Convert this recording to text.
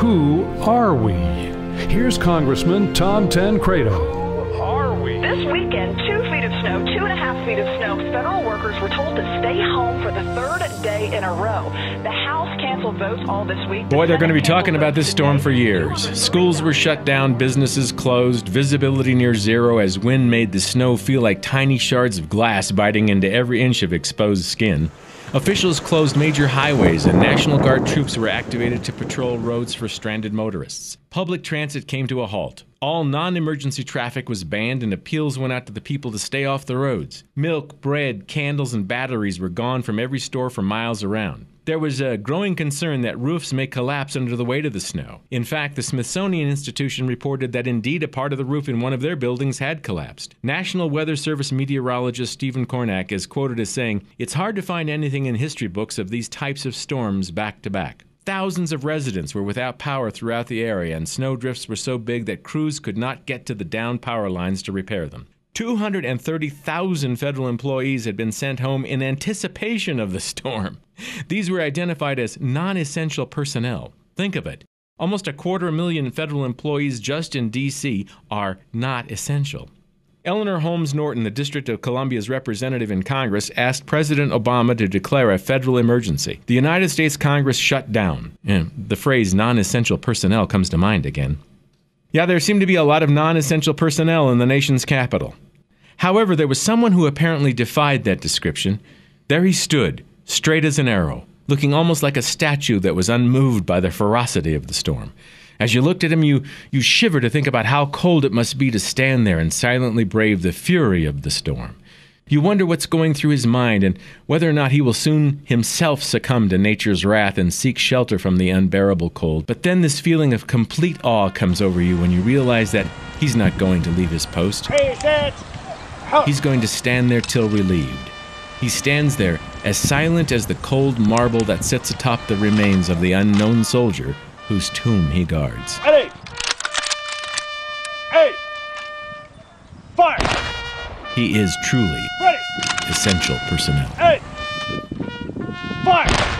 who are we? Here's Congressman Tom Tancredo. This weekend, 2 feet of snow, 2.5 feet of snow. Federal workers were told to stay home for the third day in a row. The House canceled votes all this week. Boy, they're going to be talking about this storm for years. Schools were shut down, businesses closed, visibility near zero as wind made the snow feel like tiny shards of glass biting into every inch of exposed skin. Officials closed major highways and National Guard troops were activated to patrol roads for stranded motorists. Public transit came to a halt. All non-emergency traffic was banned and appeals went out to the people to stay off the roads. Milk, bread, candles, and batteries were gone from every store for miles around. There was a growing concern that roofs may collapse under the weight of the snow. In fact, the Smithsonian Institution reported that indeed a part of the roof in one of their buildings had collapsed. National Weather Service meteorologist Stephen Kornack is quoted as saying, "It's hard to find anything in history books of these types of storms back to back." Thousands of residents were without power throughout the area, and snowdrifts were so big that crews could not get to the downed power lines to repair them. 230,000 federal employees had been sent home in anticipation of the storm. These were identified as non-essential personnel. Think of it. Almost 250,000 federal employees just in D.C. are not essential. Eleanor Holmes Norton, the District of Columbia's representative in Congress, asked President Obama to declare a federal emergency. The United States Congress shut down. The phrase non-essential personnel comes to mind again. Yeah, there seemed to be a lot of non-essential personnel in the nation's capital. However, there was someone who apparently defied that description. There he stood, straight as an arrow, looking almost like a statue that was unmoved by the ferocity of the storm. As you looked at him, you shiver to think about how cold it must be to stand there and silently brave the fury of the storm. You wonder what's going through his mind and whether or not he will soon himself succumb to nature's wrath and seek shelter from the unbearable cold. But then this feeling of complete awe comes over you when you realize that he's not going to leave his post. He's going to stand there till relieved. He stands there as silent as the cold marble that sits atop the remains of the unknown soldier whose tomb he guards. Ready! Hey! Fire! He is truly Ready! essential personnel. Hey! Fire!